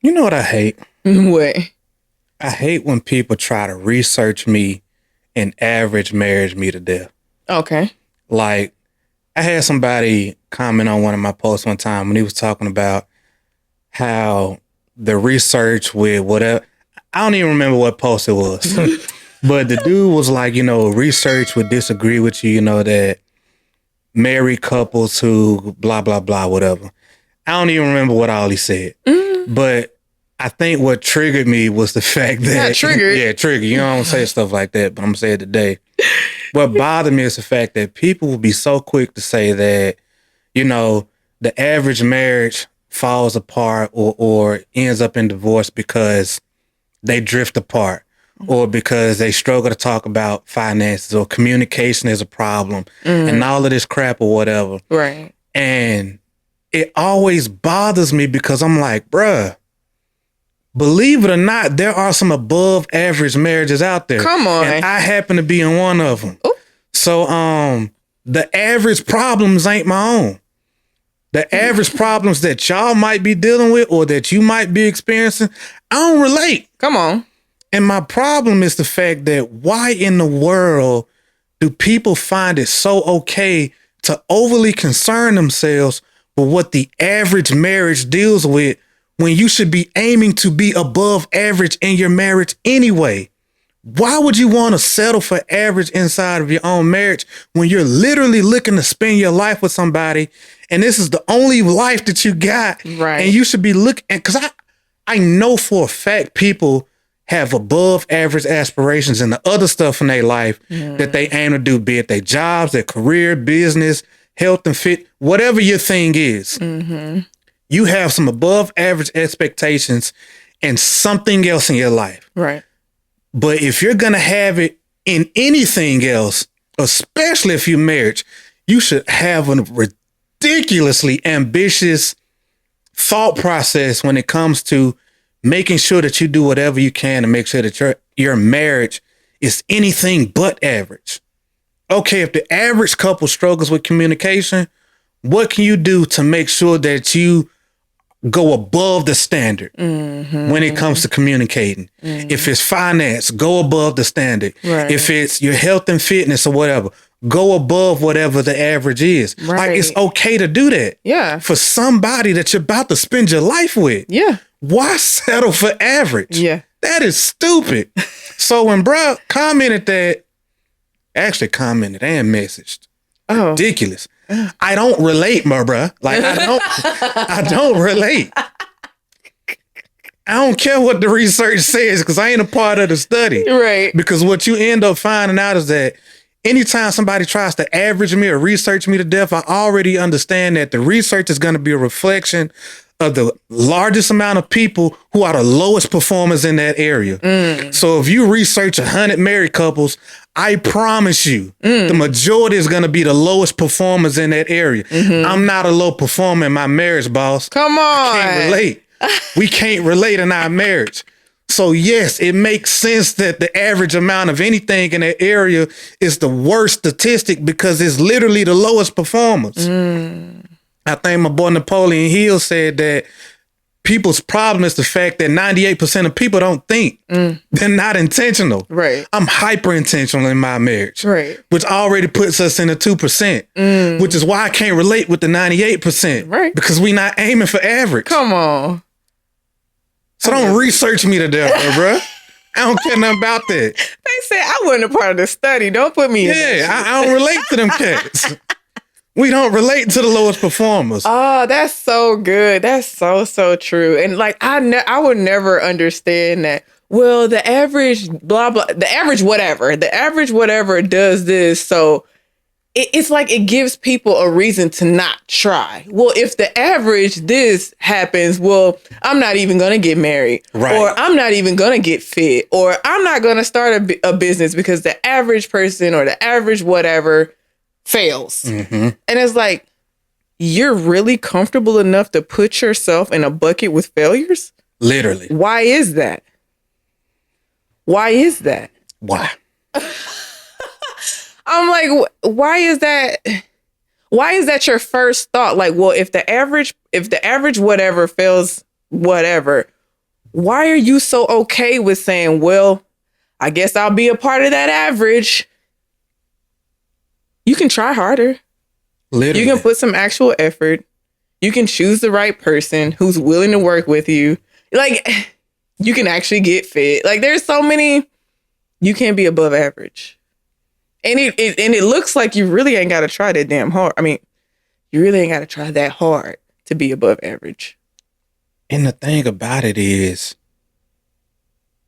You know what I hate? What? I hate when people try to research me and average marriage me to death. Okay. Like, I had somebody comment on one of my posts one time when he was talking about how the research with whatever, I don't even remember what post it was, but the dude was like, research would disagree with you, that married couples who blah, blah, blah, whatever. I don't even remember what all he said, but I think what triggered me was the fact that... Not triggered. Yeah, triggered. You don't say stuff like that, but I'm saying it today. What bothered me is the fact that people will be so quick to say that, the average marriage falls apart or ends up in divorce because they drift apart or because they struggle to talk about finances or communication is a problem and all of this crap or whatever. Right. And it always bothers me because I'm like, bruh, believe it or not, there are some above average marriages out there. Come on. And I happen to be in one of them. Ooh. So the average problems ain't my own. The average problems that y'all might be dealing with or that you might be experiencing, I don't relate. Come on. And my problem is the fact that why in the world do people find it so okay to overly concern themselves with what the average marriage deals with when you should be aiming to be above average in your marriage anyway? Why would you want to settle for average inside of your own marriage when you're literally looking to spend your life with somebody and this is the only life that you got? Right. And you should be looking, because I know for a fact people have above average aspirations and the other stuff in their life that they aim to do, be it their jobs, their career, business, health and fit, whatever your thing is. You have some above average expectations and something else in your life. Right. But if you're going to have it in anything else, especially if you're married, you should have a ridiculously ambitious thought process when it comes to making sure that you do whatever you can to make sure that your marriage is anything but average. Okay, if the average couple struggles with communication, what can you do to make sure that you go above the standard when it comes to communicating? If it's finance, go above the standard. Right. If it's your health and fitness or whatever, go above whatever the average is. Right. Like, it's okay to do that. Yeah. For somebody that you're about to spend your life with. Yeah. Why settle for average? Yeah. That is stupid. So when bruh commented that, actually commented and messaged. Oh. Ridiculous. I don't relate, my bruh. Like, I don't relate. I don't care what the research says because I ain't a part of the study. Right. Because what you end up finding out is that anytime somebody tries to average me or research me to death, I already understand that the research is going to be a reflection of the largest amount of people who are the lowest performers in that area. So if you research 100 married couples, I promise you the majority is going to be the lowest performers in that area. I'm not a low performer in my marriage, boss. Come on. I can't relate. We can't relate in our marriage. So yes, it makes sense that the average amount of anything in that area is the worst statistic because it's literally the lowest performers. I think my boy Napoleon Hill said that people's problem is the fact that 98% of people don't think. They're not intentional. Right. I'm hyper intentional in my marriage. Right. Which already puts us in the 2%. Which is why I can't relate with the 98%. Right. Because we not aiming for average. Come on. So don't research me to death, bro. I don't care nothing about that. They said I wasn't a part of the study. Don't put me in there. Yeah, I don't relate to them cats. We don't relate to the lowest performers. Oh, that's so good. That's so true. And like, I would never understand that. Well, the average blah, blah, the average whatever does this. So it's like it gives people a reason to not try. Well, if the average this happens, well, I'm not even going to get married. Right. Or I'm not even going to get fit. Or I'm not going to start a business because the average person or the average whatever fails. And it's like, you're really comfortable enough to put yourself in a bucket with failures? Literally. Why is that? Why? I'm like, why is that? Why is that your first thought? Like, well, if the average whatever fails, whatever, why are you so okay with saying, well, I guess I'll be a part of that average? You can try harder. Literally. You can put some actual effort. You can choose the right person who's willing to work with you. Like, you can actually get fit. Like, there's so many. You can't be above average. And it looks like you really ain't got to try that damn hard. I mean, you really ain't got to try that hard to be above average. And the thing about it is,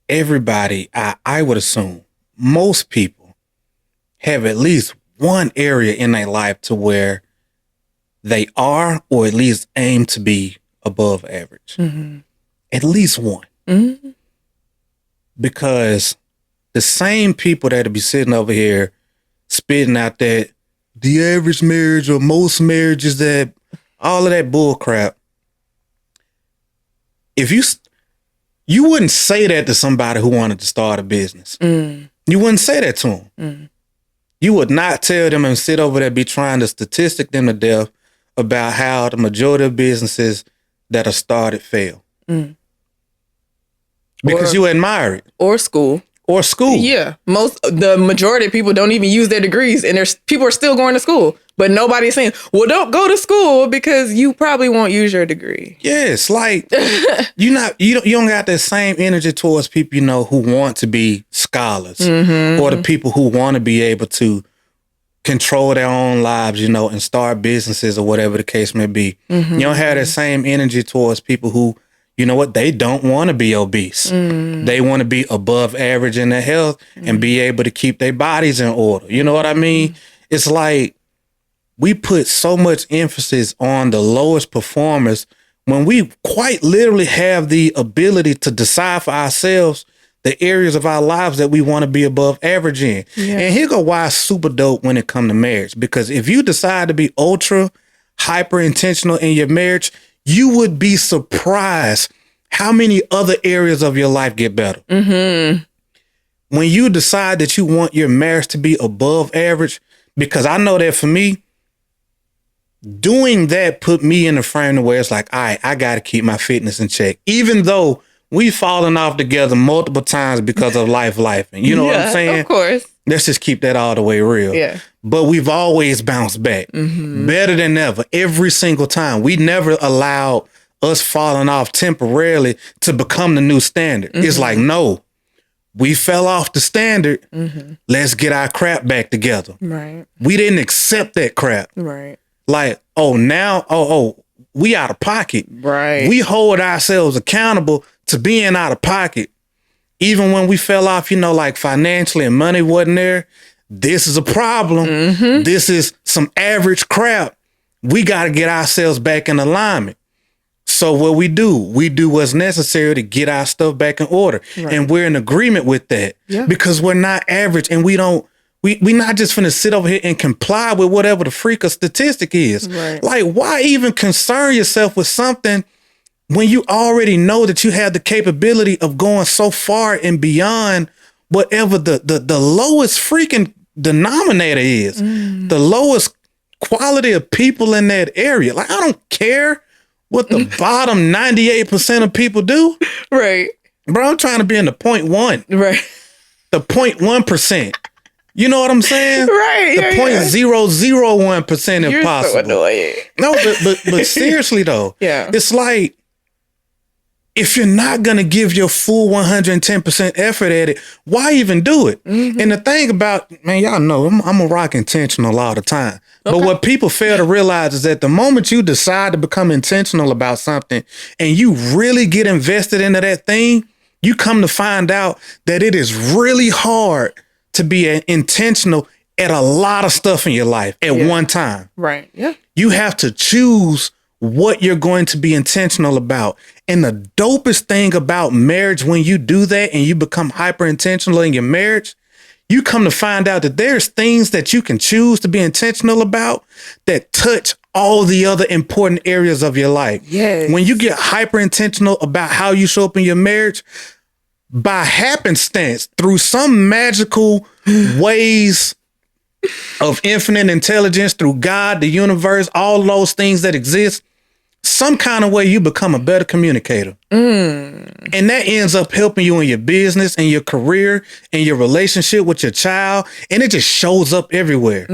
everybody, I would assume, most people have at least one area in their life to where they are, or at least aim to be above average. Mm-hmm. At least one. Mm-hmm. Because the same people that'll be sitting over here spitting out that the average marriage or most marriages, that all of that bull crap. If you wouldn't say that to somebody who wanted to start a business. Mm. You wouldn't say that to them. Mm. You would not tell them and sit over there be trying to statistic them to death about how the majority of businesses that are started fail. Mm. Because you admire it. Or school. Or school. Yeah. The majority of people don't even use their degrees, and people are still going to school. But nobody's saying, well, don't go to school because you probably won't use your degree. Yes, like you don't got that same energy towards people, who want to be scholars, mm-hmm. or the people who want to be able to control their own lives, and start businesses or whatever the case may be. Mm-hmm. You don't have that same energy towards people who, they don't want to be obese. Mm. They want to be above average in their health and be able to keep their bodies in order. You know what I mean? Mm. It's like we put so much emphasis on the lowest performers when we quite literally have the ability to decide for ourselves the areas of our lives that we want to be above average in. Yeah. And here go why it's super dope when it comes to marriage. Because if you decide to be ultra hyper intentional in your marriage, you would be surprised how many other areas of your life get better. Mm-hmm. When you decide that you want your marriage to be above average, because I know that for me, doing that put me in a frame where it's like, all right, I got to keep my fitness in check. Even though we've fallen off together multiple times because of life. And you know what I'm saying? Of course. Let's just keep that all the way real. Yeah. But we've always bounced back. Mm-hmm. Better than ever. Every single time. We never allowed us falling off temporarily to become the new standard. Mm-hmm. It's like, no, we fell off the standard. Mm-hmm. Let's get our crap back together. Right. We didn't accept that crap. Right. Like, we out of pocket. Right. We hold ourselves accountable to being out of pocket. Even when we fell off, like financially and money wasn't there. This is a problem. Mm-hmm. This is some average crap. We got to get ourselves back in alignment. So what we do what's necessary to get our stuff back in order. Right. And we're in agreement with that because we're not average, and we not just finna sit over here and comply with whatever the freak of statistic is. Right. Like, why even concern yourself with something when you already know that you have the capability of going so far and beyond whatever the lowest freaking denominator is, the lowest quality of people in that area. Like, I don't care what the bottom 98% of people do. Right. Bro, I'm trying to be in the 0.1. Right. The 0.1%. You know what I'm saying? Right. The 0.001% if You're possible. So annoying. No, but seriously though, it's like, if you're not going to give your full 110% effort at it, why even do it? Mm-hmm. And the thing about, man, y'all know I'm a rock intentional all the time. Okay. But what people fail to realize is that the moment you decide to become intentional about something and you really get invested into that thing, you come to find out that it is really hard to be intentional at a lot of stuff in your life at one time. Right. Yeah. You have to choose what you're going to be intentional about. And the dopest thing about marriage, when you do that and you become hyper intentional in your marriage, you come to find out that there's things that you can choose to be intentional about that touch all the other important areas of your life. Yes. When you get hyper intentional about how you show up in your marriage, by happenstance, through some magical ways of infinite intelligence, through God, the universe, all those things that exist, some kind of way you become a better communicator. And that ends up helping you in your business and your career and your relationship with your child. And it just shows up everywhere.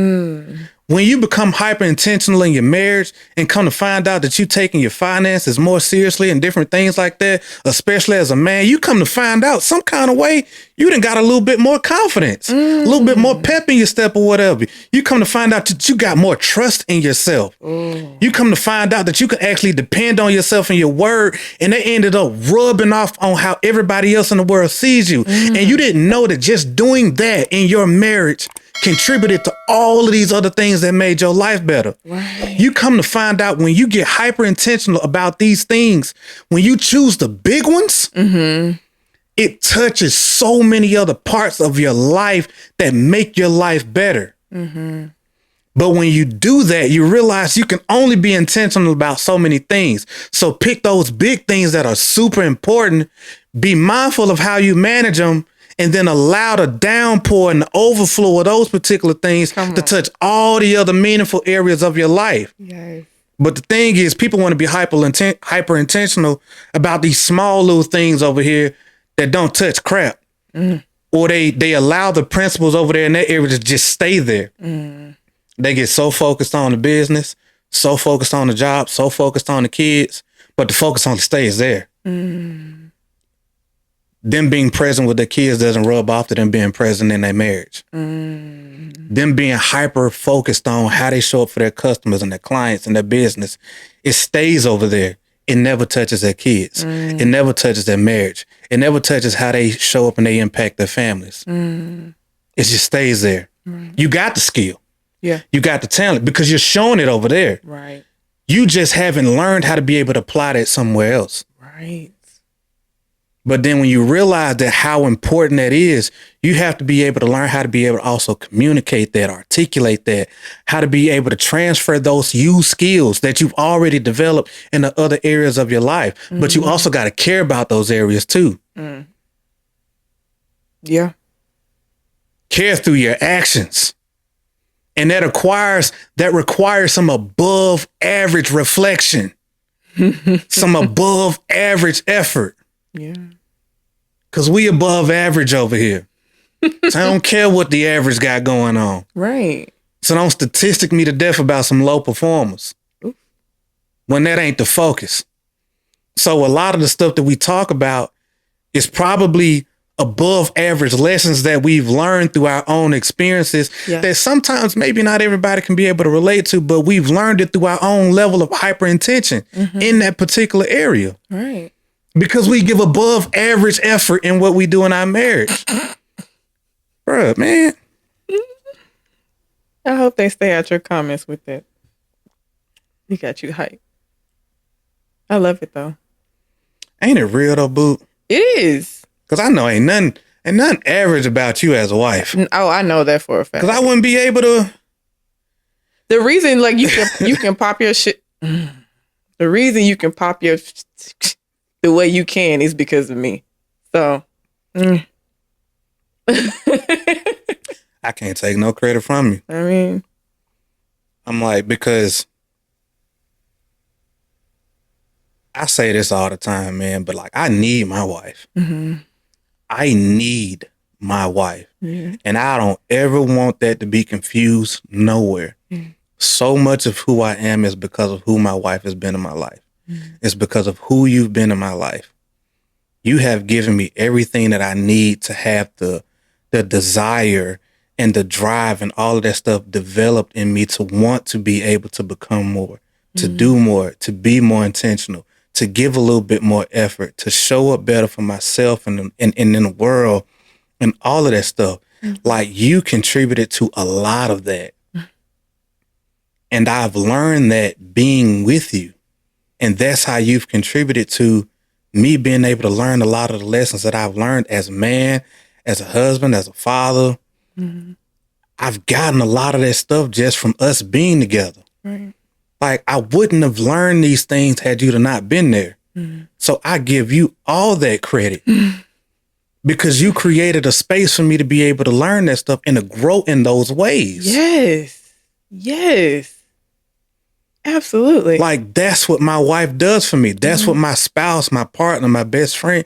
When you become hyper intentional in your marriage and come to find out that you're taking your finances more seriously and different things like that, especially as a man, you come to find out some kind of way you done got a little bit more confidence, a little bit more pep in your step or whatever. You come to find out that you got more trust in yourself. You come to find out that you can actually depend on yourself and your word, and they ended up rubbing off on how everybody else in the world sees you. And you didn't know that just doing that in your marriage contributed to all of these other things that made your life better. Right. You come to find out when you get hyper intentional about these things, when you choose the big ones, it touches so many other parts of your life that make your life better. But when you do that, you realize you can only be intentional about so many things. So pick those big things that are super important, be mindful of how you manage them, and then allow the downpour and the overflow of those particular things to touch all the other meaningful areas of your life. Yes. But the thing is, people want to be hyper intentional about these small little things over here that don't touch crap. Or they allow the principles over there in that area to just stay there. They get so focused on the business, so focused on the job, so focused on the kids, but the focus only stays there. Them being present with their kids doesn't rub off to them being present in their marriage. Them being hyper focused on how they show up for their customers and their clients and their business, it stays over there. It never touches their kids. It never touches their marriage. It never touches how they show up and they impact their families. It just stays there. You got the skill. Yeah. You got the talent because you're showing it over there. Right. You just haven't learned how to be able to apply that somewhere else. Right. But then when you realize that how important that is, you have to be able to learn how to be able to also communicate that, articulate that, how to be able to transfer those used skills that you've already developed in the other areas of your life. But you also got to care about those areas too. Yeah. Care through your actions. And that requires some above average reflection, some above average effort. Yeah. Because we above average over here. So I don't care what the average got going on. Right. So don't statistic me to death about some low performers. Oof. When that ain't the focus. So a lot of the stuff that we talk about is probably above average lessons that we've learned through our own experiences that sometimes maybe not everybody can be able to relate to, but we've learned it through our own level of hyper intention in that particular area. Right. Because we give above average effort in what we do in our marriage. Bruh, man. I hope they stay out your comments with that. He got you hyped. I love it though. Ain't it real though, boo? It is. Because I know ain't nothing average about you as a wife. Oh, I know that for a fact. Because I wouldn't be able to. The reason like you can pop your shit. The reason you can pop your the way you can is because of me. So I can't take no credit from you. I mean, I'm like, because I say this all the time, man, but like I need my wife. I need my wife. And I don't ever want that to be confused nowhere. So much of who I am is because of who my wife has been in my life. It's because of who you've been in my life. You have given me everything that I need to have the desire and the drive and all of that stuff developed in me to want to be able to become more, to do more, to be more intentional, to give a little bit more effort, to show up better for myself and in the world and all of that stuff. Like you contributed to a lot of that. And I've learned that being with you. And that's how you've contributed to me being able to learn a lot of the lessons that I've learned as a man, as a husband, as a father. I've gotten a lot of that stuff just from us being together. right. Like I wouldn't have learned these things had you not been there. So I give you all that credit because you created a space for me to be able to learn that stuff and to grow in those ways. Yes. Yes. Absolutely. Like, that's what my wife does for me. That's what my spouse, my partner, my best friend,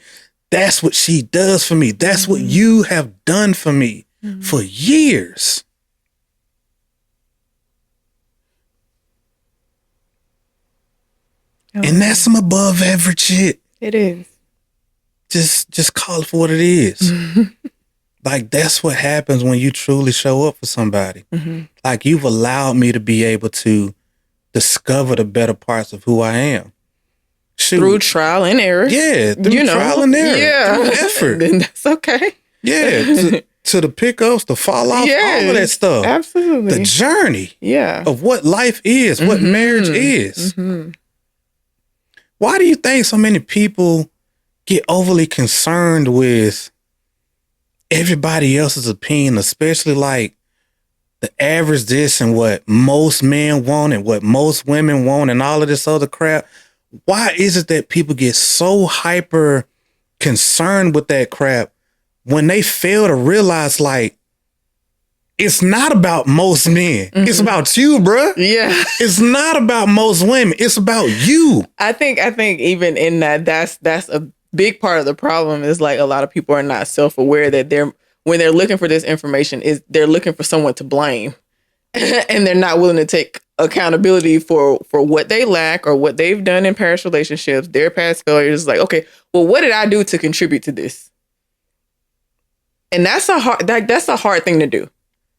that's what she does for me. That's what you have done for me for years. And that's some above average shit. It is. Just call it for what it is. Like, that's what happens when you truly show up for somebody. Like, you've allowed me to be able to discover the better parts of who I am. Shoot. Through trial and error. Yeah, through trial and error. Yeah. Through effort. Then that's okay. Yeah, to the pickups, the fall off, all of that stuff. Absolutely. The journey of what life is, what marriage is. Why do you think so many people get overly concerned with everybody else's opinion, especially like the average this and what most men want and what most women want and all of this other crap? Why is it that people get so hyper concerned with that crap when they fail to realize, like, it's not about most men. It's about you, bruh. Yeah. It's not about most women. It's about you. I think even in that's a big part of the problem is, like, a lot of people are not self-aware that when they're looking for this information, they're looking for someone to blame. And they're not willing to take accountability for what they lack or what they've done in past relationships, their past failures. Like, okay, well, what did I do to contribute to this? And that's a hard thing to do.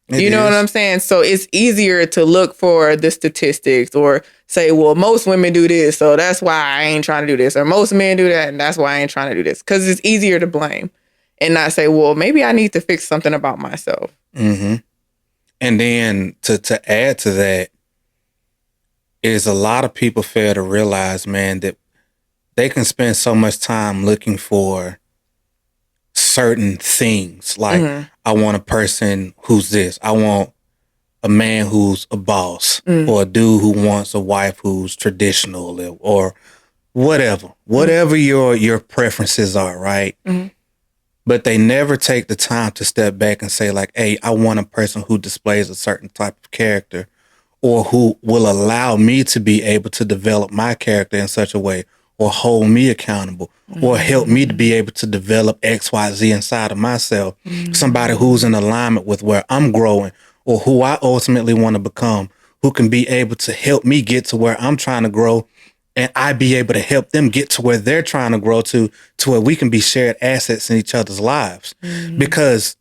You know what I'm saying? So it's easier to look for the statistics or say, well, most women do this, so that's why I ain't trying to do this. Or most men do that, and that's why I ain't trying to do this. Because it's easier to blame and not say, well, maybe I need to fix something about myself. And then to add to that is a lot of people fail to realize, man, that they can spend so much time looking for certain things. Like, I want a person who's this. I want a man who's a boss, or a dude who wants a wife who's traditional, or whatever your preferences are, right? But they never take the time to step back and say, like, hey, I want a person who displays a certain type of character, or who will allow me to be able to develop my character in such a way, or hold me accountable, or help me to be able to develop XYZ inside of myself. Somebody who's in alignment with where I'm growing, or who I ultimately want to become, who can be able to help me get to where I'm trying to grow, and I be able to help them get to where they're trying to grow to where we can be shared assets in each other's lives. Because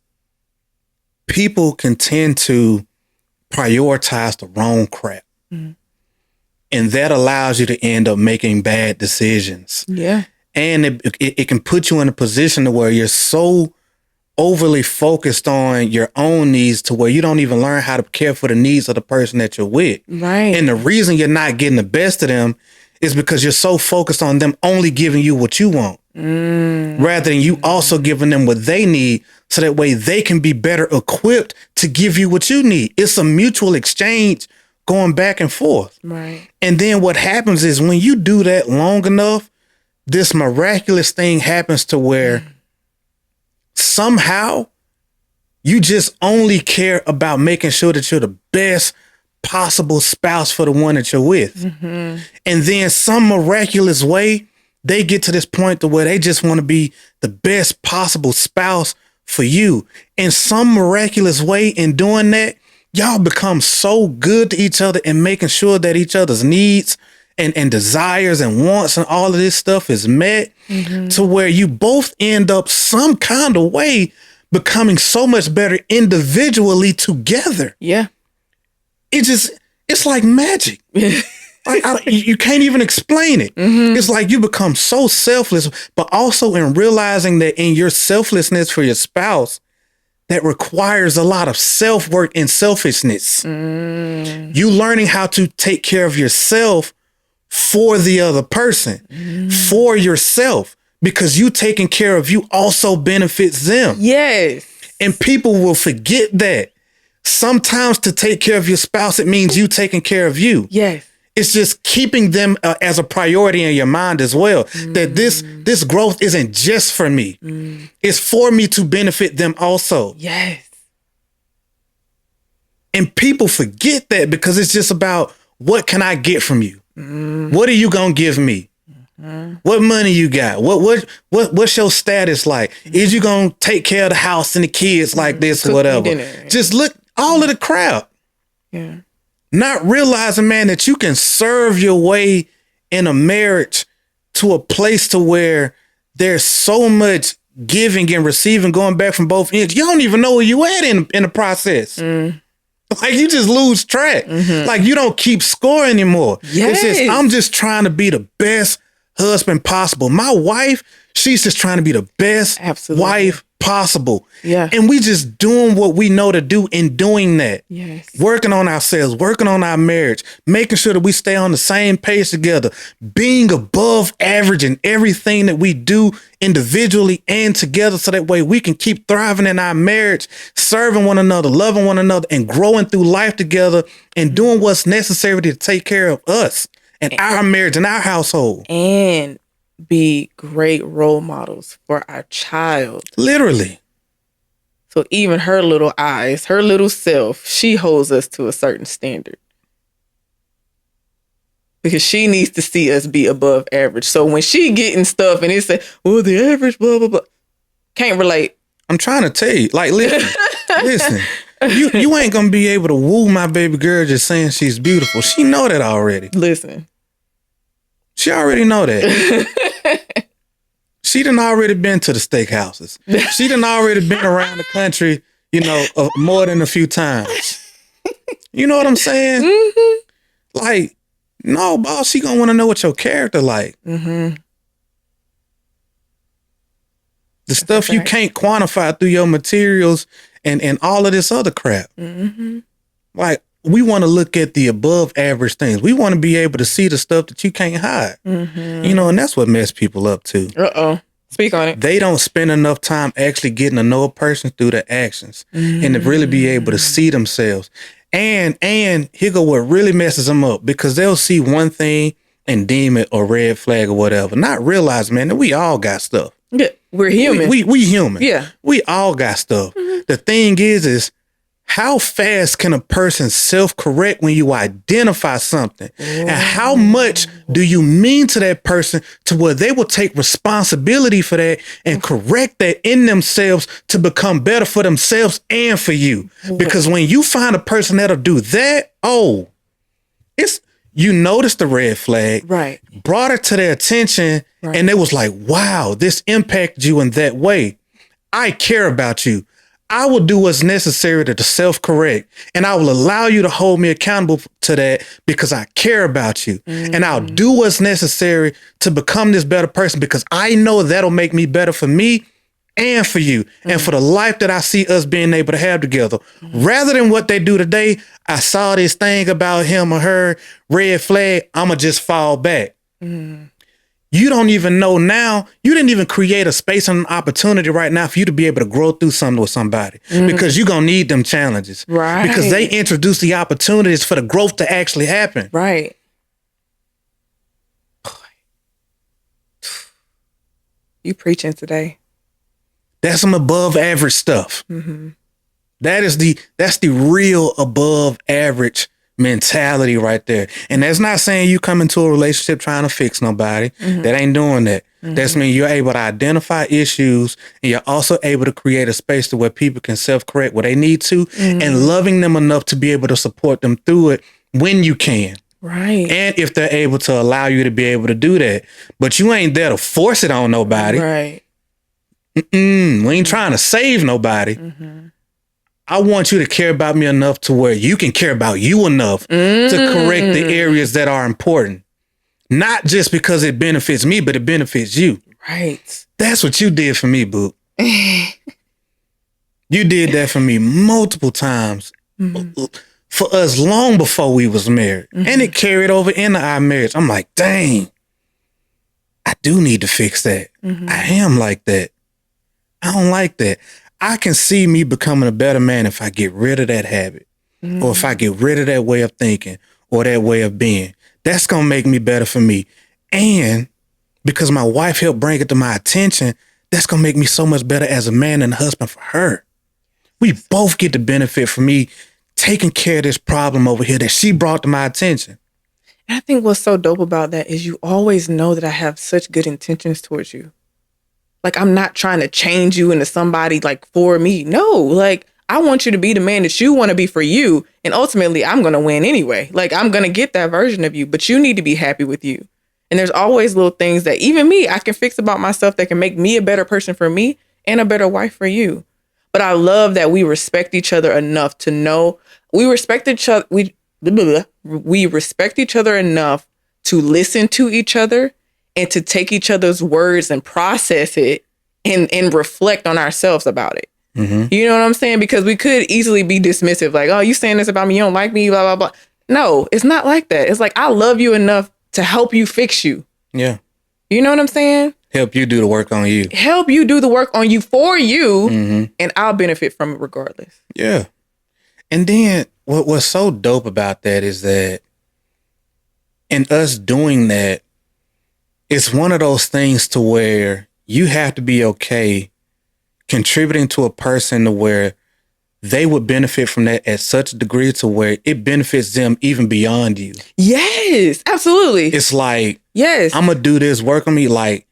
people can tend to prioritize the wrong crap. And that allows you to end up making bad decisions. Yeah. And it can put you in a position to where you're so overly focused on your own needs to where you don't even learn how to care for the needs of the person that you're with. Right. And the reason you're not getting the best of them is because you're so focused on them only giving you what you want, rather than you also giving them what they need, so that way they can be better equipped to give you what you need. It's a mutual exchange going back and forth. Right. And then what happens is when you do that long enough, this miraculous thing happens to where somehow you just only care about making sure that you're the best possible spouse for the one that you're with. And then some miraculous way, they get to this point to where they just want to be the best possible spouse for you. In some miraculous way, in doing that, y'all become so good to each other and making sure that each other's needs and desires and wants and all of this stuff is met, to where you both end up some kind of way becoming so much better individually together. Yeah. It's like magic. You can't even explain it. It's like you become so selfless, but also in realizing that in your selflessness for your spouse, that requires a lot of self-work and selfishness. You learning how to take care of yourself for the other person, for yourself, because you taking care of you also benefits them. Yes. And people will forget that. Sometimes to take care of your spouse, it means you taking care of you. Yes. It's just keeping them as a priority in your mind as well. That this growth isn't just for me. It's for me to benefit them also. Yes. And people forget that because it's just about what can I get from you? What are you gonna give me? What money you got? What's your status like? Is you gonna take care of the house and the kids like this or whatever? Just look all of the crowd. Yeah. Not realizing, man, that you can serve your way in a marriage to a place to where there's so much giving and receiving going back from both ends. You don't even know where you at in the process. Like you just lose track. Like you don't keep score anymore. Yes. It's just, I'm just trying to be the best husband possible. My wife, she's just trying to be the best wife possible. Yeah. And we just doing what we know to do in doing that. Yes. Working on ourselves, working on our marriage, making sure that we stay on the same page together, being above average in everything that we do individually and together, so that way we can keep thriving in our marriage, serving one another, loving one another, and growing through life together and doing what's necessary to take care of us and our marriage and our household. And be great role models for our child. Literally. So even her little eyes, her little self, she holds us to a certain standard. Because she needs to see us be above average. So when she getting stuff and it say, well, the average, blah, blah, blah. Can't relate. I'm trying to tell you, like, listen, you ain't gonna be able to woo my baby girl just saying she's beautiful. She know that already. Listen. She already know that. She done already been to the steakhouses. She done already been around the country, more than a few times. You know what I'm saying? Mm-hmm. Like, no, boss, she gonna want to know what your character like. Mm-hmm. The stuff you can't quantify through your materials and all of this other crap. Mm-hmm. Like, we want to look at the above average things. We want to be able to see the stuff that you can't hide. Mm-hmm. And that's what mess people up too. Uh-oh. Speak on it. They don't spend enough time actually getting to know a person through their actions and to really be able to see themselves. And here go what really messes them up, because they'll see one thing and deem it a red flag or whatever. Not realize, man, that we all got stuff. Yeah, we're human. We human. Yeah. We all got stuff. Mm-hmm. The thing is how fast can a person self-correct when you identify something? And how much do you mean to that person to where they will take responsibility for that and correct that in themselves to become better for themselves and for you? Because when you find a person that'll do that, you noticed the red flag, right? Brought it to their attention, right. And it was like, wow, this impacted you in that way. I care about you. I will do what's necessary to self-correct, and I will allow you to hold me accountable to that because I care about you. Mm-hmm. And I'll do what's necessary to become this better person because I know that'll make me better for me and for you, and for the life that I see us being able to have together. Rather than what they do today, I saw this thing about him or her, red flag, I'ma just fall back. You don't even know now. You didn't even create a space and an opportunity right now for you to be able to grow through something with somebody, because you're going to need them challenges. Right. Because they introduce the opportunities for the growth to actually happen. Right. You preaching today. That's some above average stuff. Mm-hmm. That's the real above average mentality right there. And that's not saying you come into a relationship trying to fix nobody. Mm-hmm. That ain't doing that. Mm-hmm. That's mean you're able to identify issues, and you're also able to create a space to where people can self-correct where they need to, and loving them enough to be able to support them through it when you can. Right. And if they're able to allow you to be able to do that. But you ain't there to force it on nobody. Right. We ain't trying to save nobody. Mm-hmm. I want you to care about me enough to where you can care about you enough to correct the areas that are important. Not just because it benefits me, but it benefits you. Right. That's what you did for me, boo. You did that for me multiple times. For us long before we was married. And it carried over into our marriage. I'm like, dang, I do need to fix that. I am like that. I don't like that. I can see me becoming a better man if I get rid of that habit, or if I get rid of that way of thinking or that way of being. That's going to make me better for me. And because my wife helped bring it to my attention, that's going to make me so much better as a man and a husband for her. We both get the benefit from me taking care of this problem over here that she brought to my attention. And I think what's so dope about that is you always know that I have such good intentions towards you. Like, I'm not trying to change you into somebody like for me. No, like, I want you to be the man that you want to be for you. And ultimately, I'm going to win anyway. Like, I'm going to get that version of you, but you need to be happy with you. And there's always little things that even me, I can fix about myself that can make me a better person for me and a better wife for you. But I love that we respect each other enough to know we respect each other. We respect each other enough to listen to each other and to take each other's words and process it and reflect on ourselves about it. Mm-hmm. You know what I'm saying? Because we could easily be dismissive, like, oh, you saying this about me, you don't like me, blah, blah, blah. No, it's not like that. It's like, I love you enough to help you fix you. Yeah. You know what I'm saying? Help you do the work on you. Help you do the work on you for you, and I'll benefit from it regardless. Yeah. And then what's so dope about that is that in us doing that, it's one of those things to where you have to be okay contributing to a person to where they would benefit from that at such a degree to where it benefits them even beyond you. Yes, absolutely. It's like, yes, I'm going to do this work on me. Like,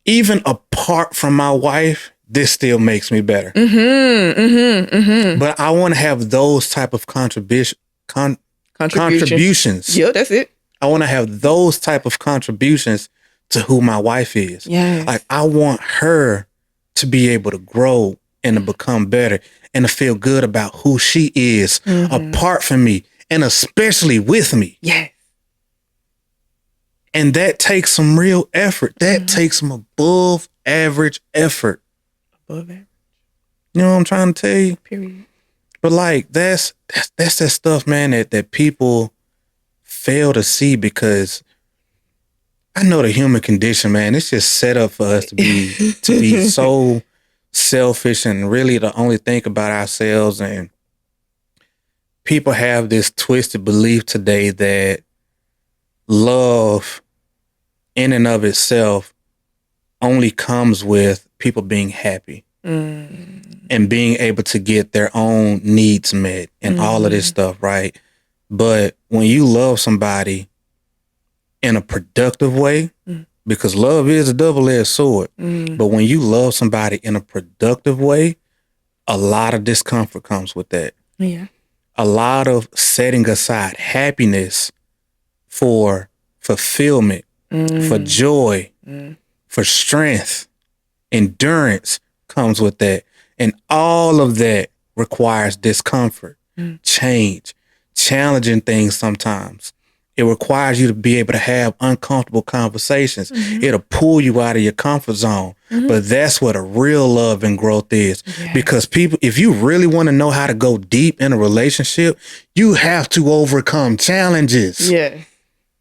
even apart from my wife, this still makes me better. But I want to have those type of contributions. Yeah, that's it. I want to have those type of contributions to who my wife is. Yeah. Like, I want her to be able to grow and to become better and to feel good about who she is apart from me and especially with me. Yes. And that takes some real effort. That takes some above average effort. Above average. You know what I'm trying to tell you? Period. But like, that's that stuff, man, that people fail to see, because I know the human condition, man. It's just set up for us to be so selfish and really to only think about ourselves. And people have this twisted belief today that love in and of itself only comes with people being happy and being able to get their own needs met and all of this stuff, right? But when you love somebody in a productive way, because love is a double-edged sword, but when you love somebody in a productive way, a lot of discomfort comes with that. Yeah. A lot of setting aside happiness for fulfillment, for joy, for strength, endurance comes with that. And all of that requires discomfort, change, challenging things sometimes. It requires you to be able to have uncomfortable conversations. It'll pull you out of your comfort zone. But that's what a real love and growth is. Yes. Because people, if you really want to know how to go deep in a relationship, you have to overcome challenges. Yeah.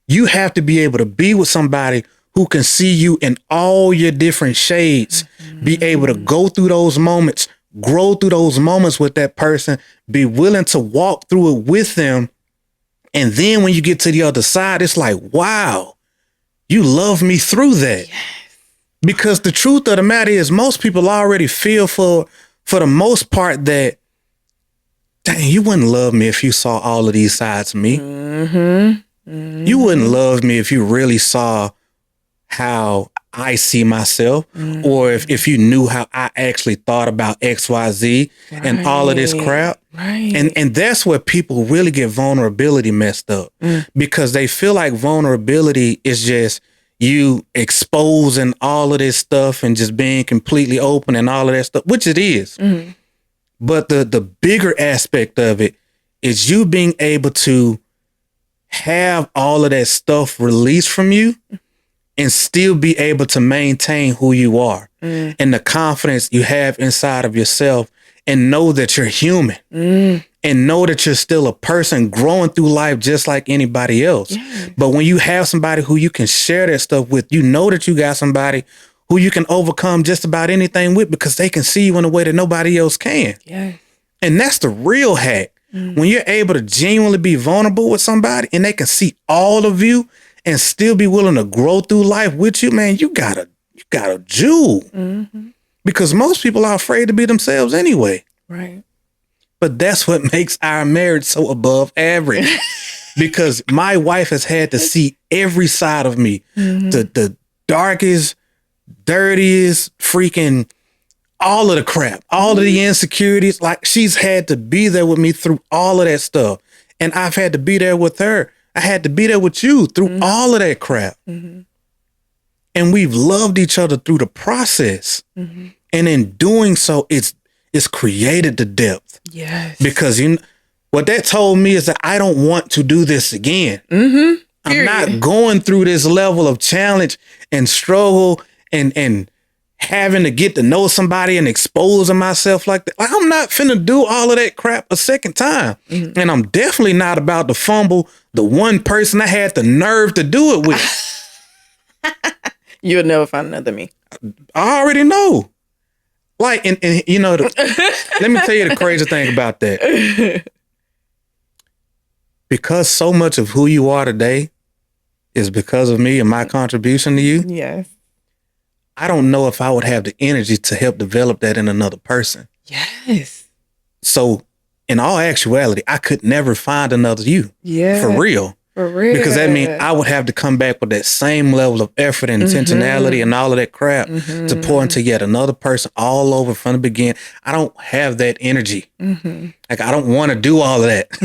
You have to be able to be with somebody who can see you in all your different shades, be able to go through those moments, grow through those moments with that person, be willing to walk through it with them. And then when you get to the other side, it's like, wow, you love me through that. Yes. Because the truth of the matter is most people already feel for the most part that, dang, you wouldn't love me if you saw all of these sides of me. You wouldn't love me if you really saw how I see myself, or if you knew how I actually thought about XYZ and all of this crap. Right. And that's where people really get vulnerability messed up, because they feel like vulnerability is just you exposing all of this stuff and just being completely open and all of that stuff, which it is. But the bigger aspect of it is you being able to have all of that stuff released from you and still be able to maintain who you are and the confidence you have inside of yourself, and know that you're human and know that you're still a person growing through life just like anybody else. Yes. But when you have somebody who you can share that stuff with, you know that you got somebody who you can overcome just about anything with, because they can see you in a way that nobody else can. Yes. And that's the real hack. When you're able to genuinely be vulnerable with somebody and they can see all of you and still be willing to grow through life with you, man, you got a jewel. Because most people are afraid to be themselves anyway. Right. But that's what makes our marriage so above average. because my wife has had to see every side of me, the darkest, dirtiest, freaking all of the crap, all of the insecurities. Like, she's had to be there with me through all of that stuff. And I've had to be there with her. I had to be there with you through all of that crap. And we've loved each other through the process. And in doing so, it's created the depth. Yes. Because what that told me is that I don't want to do this again. I'm not going through this level of challenge and struggle and having to get to know somebody and exposing myself like that. Like, I'm not finna do all of that crap a second time. And I'm definitely not about to fumble the one person I had the nerve to do it with. You'll never find another me. I already know. Like, and you know, let me tell you the crazy thing about that. Because so much of who you are today is because of me and my contribution to you. Yes. I don't know if I would have the energy to help develop that in another person. Yes. So in all actuality, I could never find another you. Yeah. For real. For real. Because that means I would have to come back with that same level of effort and intentionality and all of that crap to pour into yet another person all over from the beginning. I don't have that energy. Like, I don't want to do all of that.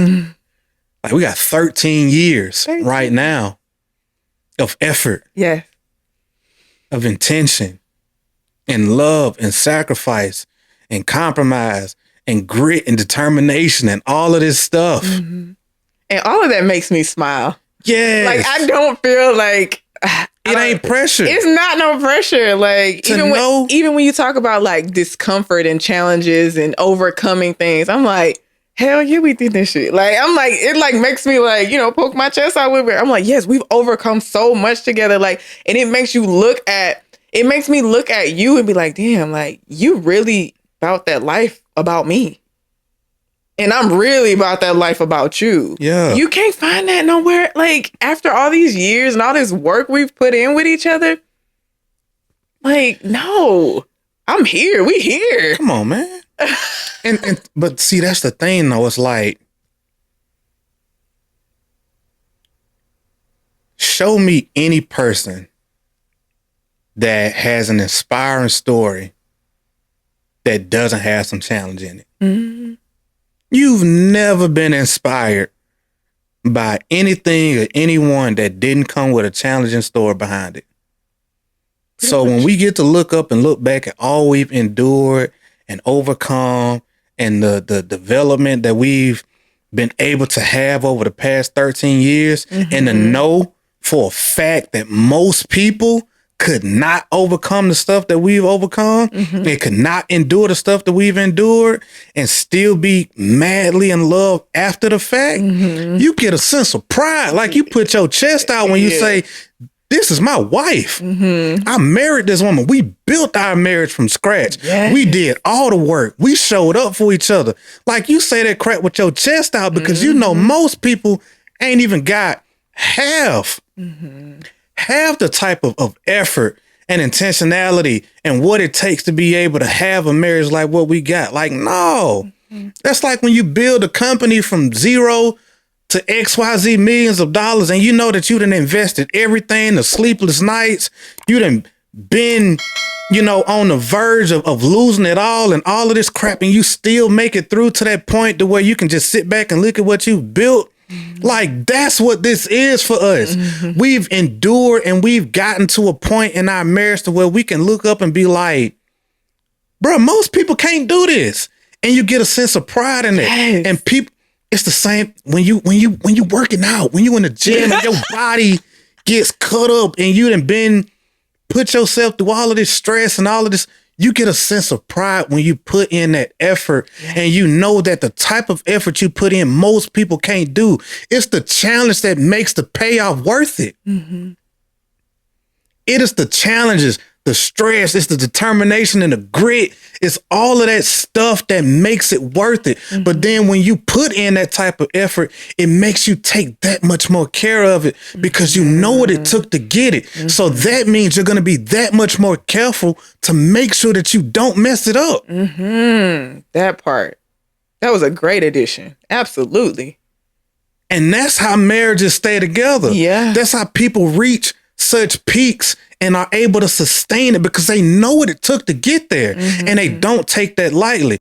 Like, we got 13 years right now of effort. Yes. Of intention and love and sacrifice and compromise and grit and determination and all of this stuff. And all of that makes me smile. Yeah. Like, I don't feel like it ain't pressure. It's not no pressure. Like, even when you talk about like discomfort and challenges and overcoming things, I'm like, hell yeah, we did this shit. Like, I'm like, it like makes me like, you know, poke my chest out with it. I'm like, yes, we've overcome so much together. Like, and it makes me look at you and be like, damn, like, you really about that life about me. And I'm really about that life about you. Yeah. You can't find that nowhere. Like, after all these years and all this work we've put in with each other, like, no, I'm here. We here. Come on, man. But see, that's the thing though. It's like, show me any person that has an inspiring story that doesn't have some challenge in it. You've never been inspired by anything or anyone that didn't come with a challenging story behind it. So when we get to look up and look back at all we've endured and overcome and the development that we've been able to have over the past 13 years and to know for a fact that most people could not overcome the stuff that we've overcome and could not endure the stuff that we've endured and still be madly in love after the fact, you get a sense of pride. Like, you put your chest out when you say, this is my wife. I married this woman. We built our marriage from scratch. Yes. We did all the work. We showed up for each other. Like, you say that crap with your chest out because you know most people ain't even got half the type of effort and intentionality and what it takes to be able to have a marriage like what we got. Like, no. That's like when you build a company from zero to XYZ millions of dollars and you know that you done invested everything, the sleepless nights, you done been, you know, on the verge of losing it all and all of this crap, and you still make it through to that point to where you can just sit back and look at what you've built. Like, that's what this is for us. We've endured and we've gotten to a point in our marriage to where we can look up and be like, bro, most people can't do this. And you get a sense of pride in it. Yes. And people, it's the same when you working out, when you in the gym and your body gets cut up and you done put yourself through all of this stress and all of this. You get a sense of pride when you put in that effort and you know that the type of effort you put in, most people can't do. It's the challenge that makes the payoff worth it. It is the challenges, the stress, it's the determination and the grit. It's all of that stuff that makes it worth it. But then when you put in that type of effort, it makes you take that much more care of it because you know what it took to get it. So that means you're going to be that much more careful to make sure that you don't mess it up. That part. That was a great addition. Absolutely. And that's how marriages stay together. Yeah. That's how people reach such peaks and are able to sustain it because they know what it took to get there. And they don't take that lightly.